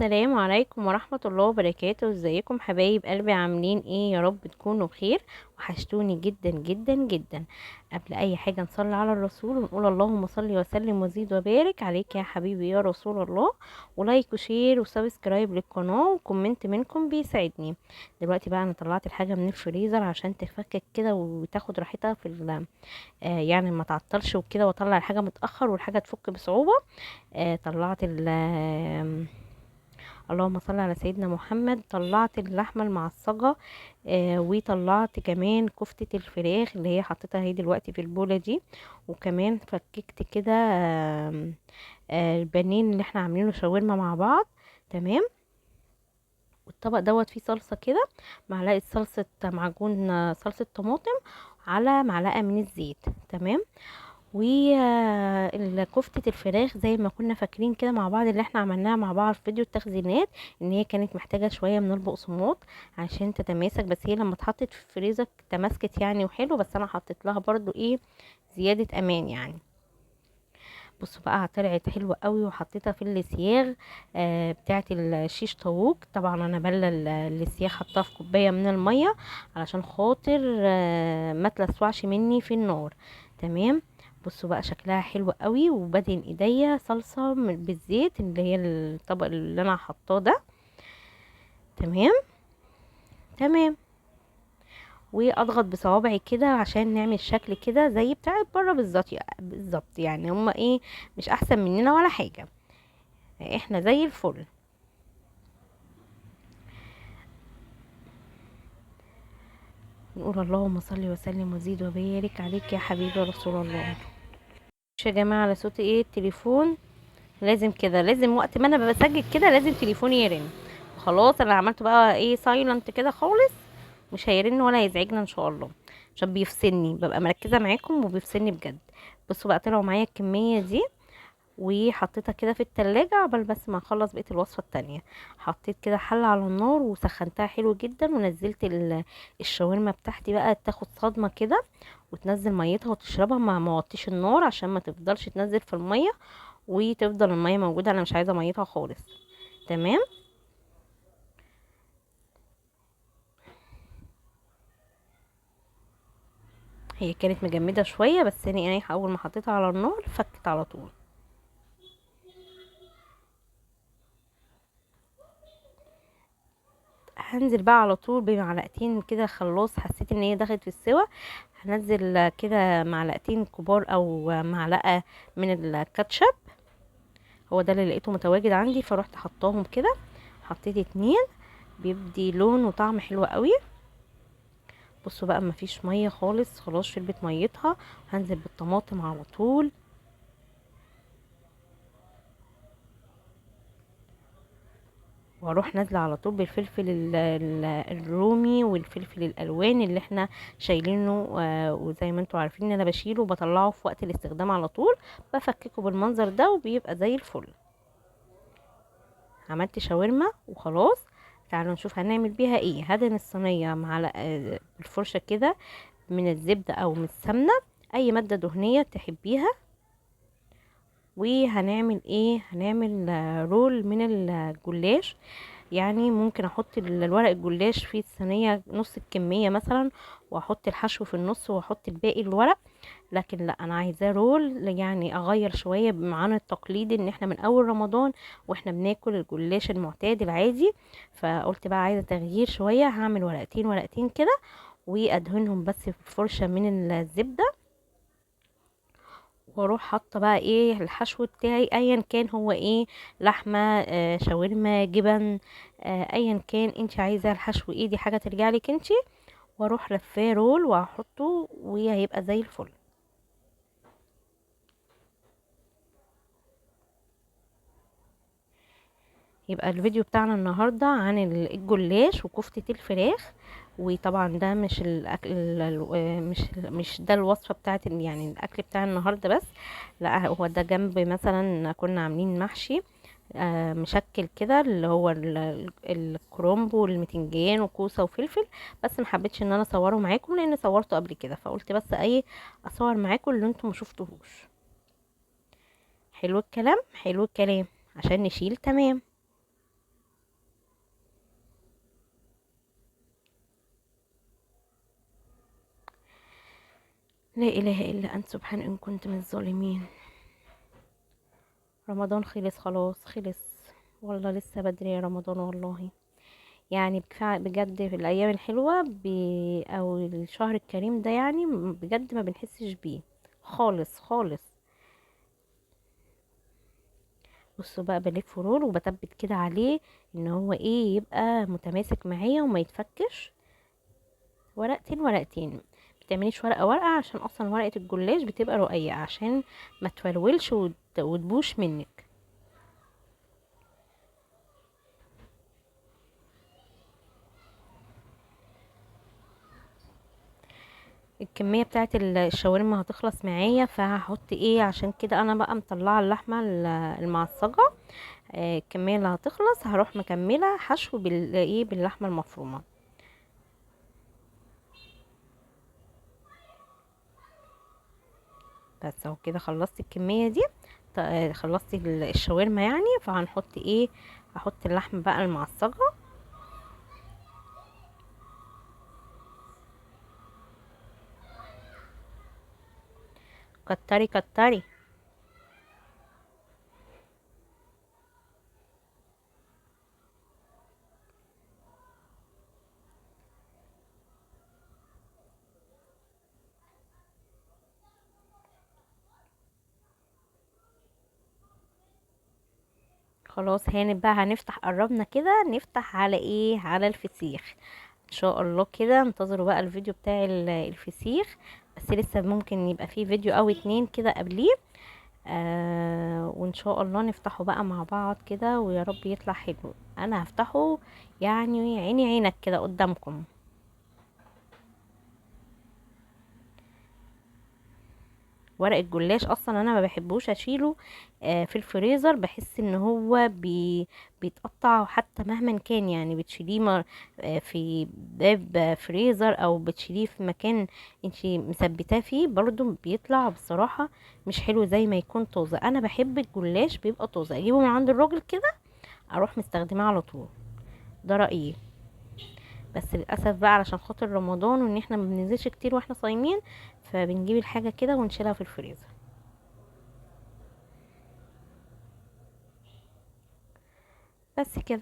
السلام عليكم ورحمة الله وبركاته. ازيكم حبايب قلبي؟ عاملين ايه؟ يا رب تكونوا بخير. وحشتوني جدا جدا جدا. قبل اي حاجة نصلي على الرسول ونقول اللهم صل وسلم وزيد وبارك عليك يا حبيبي يا رسول الله. ولايك وشير وسبسكرايب للقناة وكومنت منكم بيساعدني. دلوقتي بقى انا طلعت الحاجة من الفريزر عشان تفكك كده وتاخد راحتها في يعني ما تعطلش وكده، واطلع الحاجة متأخر والحاجة تفك بصعوبة. طلعت اللهم صل على سيدنا محمد. طلعت اللحمه المعصجه، وطلعت كمان كفتة الفراخ اللي هي حطيتها اهي دلوقتي في البولة دي. وكمان فككت كده البانيه اللي احنا عاملينه شاورما مع بعض. تمام. والطبق دوت فيه صلصة كده، معلقة صلصة معجون، صلصة طماطم، على معلقة من الزيت. تمام. وكفتة الفراخ زي ما كنا فاكرين كده مع بعض، اللي احنا عملناها مع بعض في فيديو التخزينات، ان هي كانت محتاجة شوية من البقسماط عشان تتماسك، بس هي لما اتحطت في الفريزر تماسكت يعني وحلو، بس انا حطيت لها برضو ايه، زيادة امان يعني. بصوا بقى طلعت حلوة قوي، وحطيتها في السياغ بتاعه الشيش طاووق. طبعا انا بلى السياغ، حطها في كوبايه من الميه علشان خاطر ما تلسوعش مني في النار. تمام. بصوا بقى شكلها حلو قوي، وبدهن ايديا صلصه بالزيت اللي هي الطبق اللي انا حطاه ده. تمام. تمام. واضغط بصوابعي كده عشان نعمل شكل كده زي بتاع بره بالظبط بالظبط، يعني هما ايه، مش احسن مننا ولا حاجه، احنا زي الفل. نقول اللهم صل وسلم وزيد وبارك عليك يا حبيبي يا رسول الله. مش يا جماعه على صوت ايه التليفون؟ لازم كده، لازم وقت ما انا بسجل كده لازم تليفوني يرن. خلاص انا عملت بقى ايه سايلنت كده خالص، مش هيرن ولا هيزعجنا ان شاء الله، عشان بيفصلني، ببقى مركزه معاكم وبيفصلني بجد. بصوا بقى طلعوا معايا الكميه دي، وحطيتها كده في التلاجة عقبال بس ما اخلص بقية الوصفة التانية. حطيت كده حلة على النار وسخنتها حلو جدا، ونزلت الشاورما بتاعتي بقى تاخد صدمة كده وتنزل ميتها وتشربها، ما موطيش النار عشان ما تفضلش تنزل في المية وتفضل المية موجودة، انا مش عايزة ميتها خالص. تمام. هي كانت مجمدة شوية، بس انا ايه اول ما حطيتها على النار فكت على طول. هنزل بقى على طول بمعلقتين كده خلاص، حسيت ان هي دخلت في السوا. هنزل كده معلقتين كبار او معلقة من الكاتشب، هو ده اللي لقيته متواجد عندي فروحت حطاهم كده. حطيت اتنين، بيدي لون وطعم حلو قوي. بصوا بقى مفيش مية خالص، خلاص شربت ميتها. هنزل بالطماطم على طول، واروح نازله على طول بالفلفل الرومي والفلفل الالوان اللي احنا شايلينه، وزي ما انتوا عارفين ان انا بشيله وبطلعه في وقت الاستخدام على طول. بفككه بالمنظر ده وبيبقى زي الفل. عملت شاورما وخلاص. تعالوا نشوف هنعمل بيها ايه. هدهن الصينيه مع الفرشه كده من الزبده او من السمنه، اي ماده دهنيه تحبيها. وهنعمل ايه، هنعمل رول من الجلاش. يعني ممكن احط الورق الجلاش في الصينيه نص الكميه مثلا، واحط الحشو في النص واحط الباقي الورق. لكن لا، انا عايزاه رول، يعني اغير شويه عن التقليدي ان احنا من اول رمضان واحنا بناكل الجلاش المعتاد العادي. فقلت بقى عايزه تغيير شويه، هعمل ورقتين ورقتين كده وادهنهم بس بفرشه من الزبده، واروح حاطه بقى ايه الحشو بتاعي ايا كان هو ايه، لحمه، شاورما، جبن، ايا كان انت عايزه الحشو ايه، دي حاجه ترجع لك انت. واروح لفاه رول واحطه وهيبقى زي الفل. يبقى الفيديو بتاعنا النهارده عن الجلاش وكفتة الفراخ. وطبعا ده مش الاكل مش ده الوصفة بتاعت يعني الاكل بتاع النهارده بس، لا هو ده جنب مثلا كنا عاملين محشي مشكل كده، اللي هو الكرنب والمتنجان وكوسه وفلفل. بس ما حبيتش ان انا اصوره معاكم لان صورته قبل كده، فقلت بس ايه اصور معاكم اللي انتم ما شفتوهوش. حلو الكلام، حلو الكلام، عشان نشيل. تمام. لا اله الا انت سبحان ان كنت من الظالمين. رمضان خلص خلاص خلص. والله لسه بدري يا رمضان والله. يعني بجد في الايام الحلوه او الشهر الكريم ده يعني بجد ما بنحسش بيه خالص خالص. بصوا بقى بلف رول وبثبت كده عليه ان هو ايه يبقى متماسك معايا وما يتفكش. ورقتين ورقتين. بتعمليش ورقه ورقه عشان اصلا ورقه الجلاش بتبقى رقيقه عشان ما تولولش وتبوش منك. الكميه بتاعت الشاورما هتخلص معايا فهحط ايه عشان كده انا بقى مطلعه اللحمه المعصجه. الكميه اللي هتخلص هروح مكمله حشو ايه باللحمه المفرومه. بس اهو كده خلصت الكميه دي. خلصت الشاورما يعني فهنحط ايه. احط اللحمه بقى المعصجه. كتري كتري. خلاص هانت بقى هنفتح قربنا كده نفتح على ايه على الفسيخ. ان شاء الله كده انتظروا بقى الفيديو بتاع الفسيخ. بس لسه ممكن يبقى فيه فيديو او اتنين كده قبليه. وان شاء الله نفتحه بقى مع بعض كده ويا رب يطلع حلو. انا هفتحه يعني عيني عينك كده قدامكم. ورق الجلاش اصلا انا ما بحبوش اشيله. في الفريزر بحس ان هو بيتقطع حتى مهما كان يعني بتشيليه في باب فريزر او بتشيليه في مكان انتي مثبتاه فيه برضو بيطلع بصراحة مش حلو زي ما يكون طازة. انا بحب الجلاش بيبقى طازة اجيبه من عند الراجل كده اروح مستخدماه على طول. ده رأيي. بس للاسف بقى علشان خاطر رمضان وان احنا ما بننزلش كتير واحنا صايمين فبنجيب الحاجة كده ونشيلها في الفريزر. بس كده.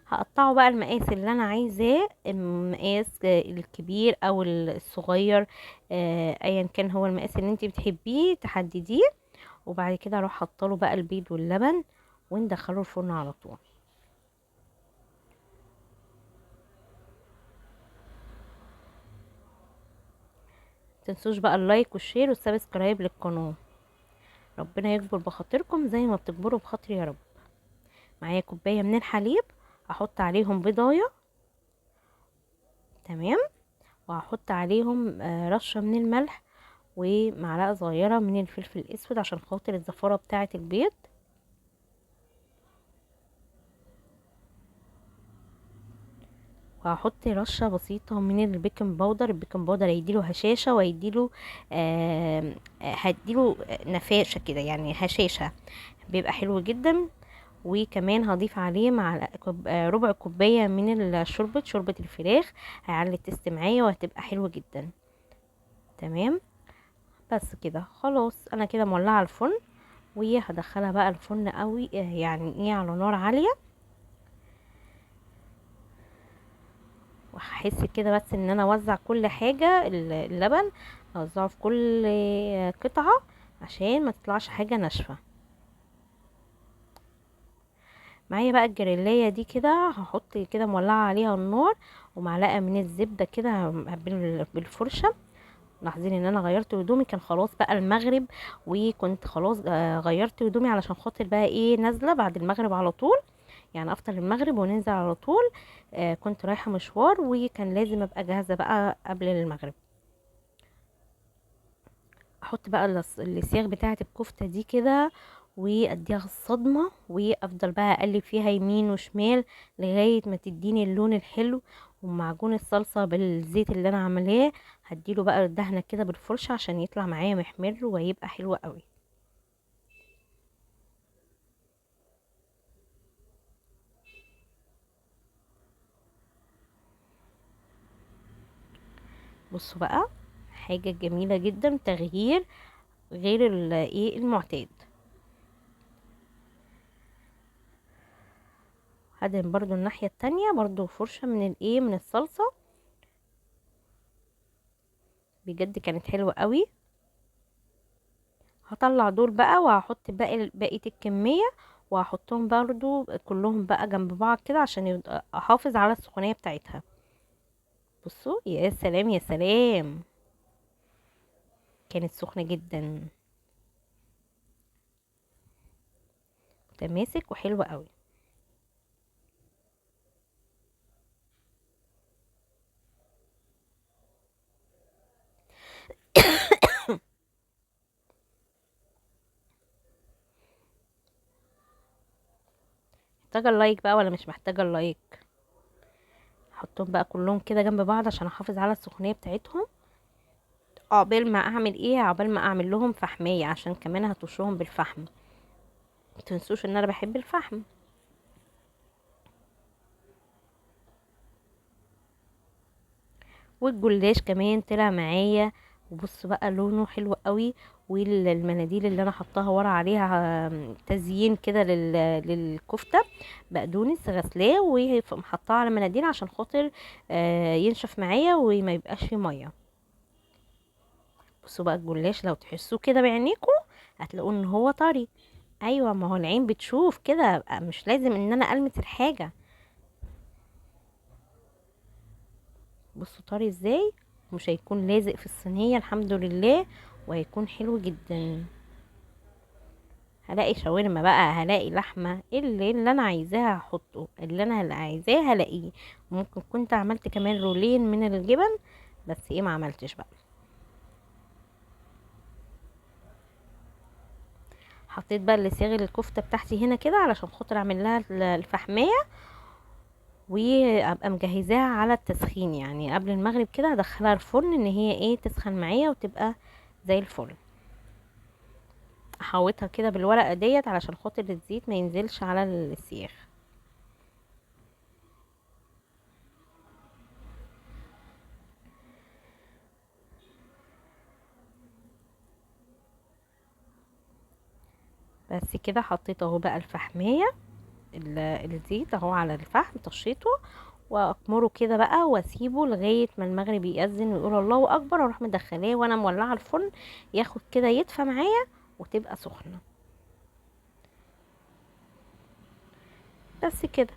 هقطعه بقى المقاس اللي انا عايزاه المقاس الكبير او الصغير. ايا كان هو المقاس اللي انت بتحبيه تحدديه. وبعد كده اروح حاطه بقى البيض واللبن وندخله الفرن على طول. متنسوش بقى اللايك والشير والسبسكرايب للقناه. ربنا يكبر بخاطركم زي ما بتكبروا بخاطري يا رب. معايا كوبايه من الحليب. هحط عليهم بيضايه. تمام. وهحط عليهم رشه من الملح ومعلقه صغيره من الفلفل الاسود عشان خاطر الزفاره بتاعه البيض. وهحط رشه بسيطه من البيكنج باودر. البيكنج باودر هيديله هشاشه وهيديله هديله نفاشه كده يعني هشاشه. بيبقى حلو جدا. وكمان هضيف عليه مع ربع كوبايه من شوربه الفراخ. هيعلي التست معايا وهتبقى حلوه جدا. تمام. بس كده خلاص انا كده مولعه الفرن. وهدخلها بقى الفرن قوي يعني ايه على نار عاليه. وهحس كده بس ان انا اوزع كل حاجة اللبن. اوزعه في كل قطعة عشان ما تطلعش حاجة ناشفة. معايا بقى الجريلاية دي كده هحط كده مولعة عليها النار. ومعلقة من الزبدة كده بالفرشة. لاحظين ان انا غيرت هدومي كان خلاص بقى المغرب. وكنت خلاص غيرت هدومي علشان خاطر بقى ايه نازلة بعد المغرب على طول. يعني افطر المغرب وننزل على طول. كنت رايحة مشوار وكان لازم ابقى جاهزة بقى قبل المغرب. احط بقى السياخ بتاعة الكفتة دي كده. واديها الصدمة وافضل بقى اقلب فيها يمين وشمال لغاية ما تديني اللون الحلو. ومعجون الصلصة بالزيت اللي انا عاملاه هديله بقى الدهنة كده بالفرشة عشان يطلع معايا محمر وهيبقى حلو قوي. بصوا بقى، حاجة جميلة جدا، تغيير غير المعتاد. هدهن برضو الناحية التانية برضو فرشة من الصلصة. بجد كانت حلوة قوي. هطلع دول بقى وهحط بقية الكمية، وهحطهم برضو كلهم بقى جنب بعض كده عشان احافظ على السخونية بتاعتها. بصوا، يا سلام يا سلام، كانت سخنة جدا، متماسك وحلوة قوي. محتاجة اللايك بقى ولا مش محتاجة اللايك؟ احطهم بقى كلهم كده جنب بعض عشان احافظ على السخونية بتاعتهم. عقبال ما اعمل عقبال ما اعمل لهم فحمية، عشان كمان هتوشهم بالفحم. متنسوش ان انا بحب الفحم. والجلاش كمان طلع معايا، وبصوا بقى لونه حلو قوي. والمناديل اللي انا حطاها ورا عليها تزيين كده للكفته، بقدونس غسلاه ومحطاه على مناديل عشان خاطر ينشف معايا وما يبقاش فيه ميه. بصوا بقى الجلاش لو تحسوه كده بعينيكم هتلاقوا ان هو طري. ايوه، ما هو العين بتشوف كده، مش لازم ان انا المس الحاجه. بصوا طري ازاي، مش هيكون لازق في الصينيه الحمد لله، وهيكون حلو جدا. هلاقي شاورما بقى، هلاقي لحمه، اللي انا عايزاه هحطه، اللي عايزاه هلاقيه. ممكن كنت عملت كمان رولين من الجبن، بس ما عملتش بقى. حطيت بقى اللي صاغ الكفته بتاعتي هنا كده علشان خاطر اعمل لها الفحميه، وابقى مجهزاها على التسخين، يعني قبل المغرب كده هدخلها الفرن ان هي تسخن معايا وتبقى زي الفل. احوطها كده بالورقه ديت علشان خاطر الزيت ما ينزلش على السياخ. بس كده حطيت اهو بقى الفحميه، الزيت اهو على الفحم طشيته، واكمره كده بقى واسيبه لغايه ما المغرب يأذن ويقول الله اكبر، واروح مدخلاه وانا مولعه الفرن ياخد كده يدفى معايا وتبقى سخنه. بس كده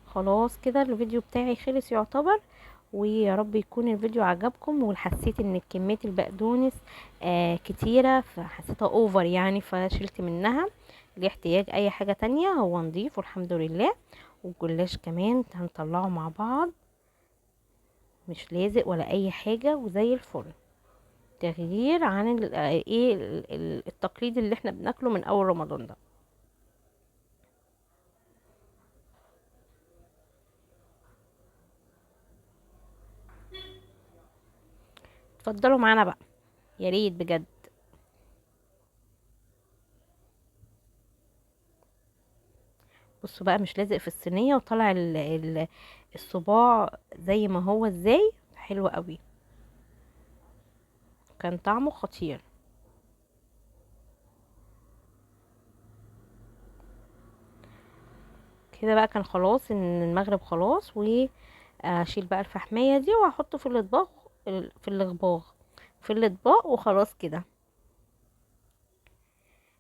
خلاص، كده الفيديو بتاعي خلص يعتبر. ويا رب يكون الفيديو عجبكم، وحسيت ان كميه البقدونس كتيره، فحسيتها اوفر يعني فشلت منها لاحتياج اي حاجه تانية. هو نضيف والحمد لله. والجلاش كمان هنطلعه مع بعض، مش لازق ولا اي حاجه وزي الفل. تغيير عن التقليد اللي احنا بناكله من اول رمضان ده. اتفضلوا معانا بقى، يا ريت بجد. بصوا بقى، مش لازق في الصينيه وطلع الصباع زي ما هو، ازاي حلو قوي، كان طعمه خطير. كده بقى كان خلاص، ان المغرب خلاص، واشيل بقى الفحمية دي واحطه في الاطباق، في الاطباق في الاطباق وخلاص كده.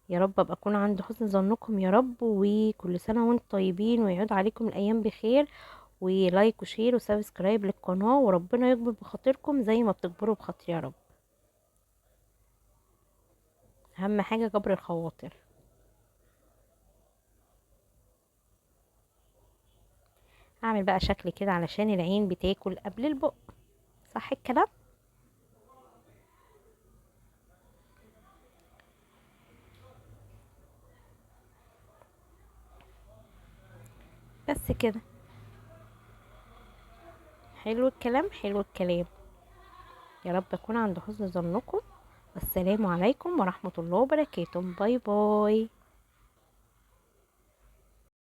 يا رب ابقى اكون عند حسن ظنكم يا رب، وكل سنة وانتم طيبين، ويعود عليكم الايام بخير. ولايك وشير وسبسكرايب للقناة، وربنا يكبر بخاطركم زي ما بتكبروا بخاطري يا رب. اهم حاجة جبر الخواطر. اعمل بقى شكل كده علشان العين بتاكل قبل البق، صح الكلام؟ بس كده، حلو الكلام حلو الكلام. يا رب اكون عند حسن ظنكم. والسلام عليكم ورحمة الله وبركاته. باي باي.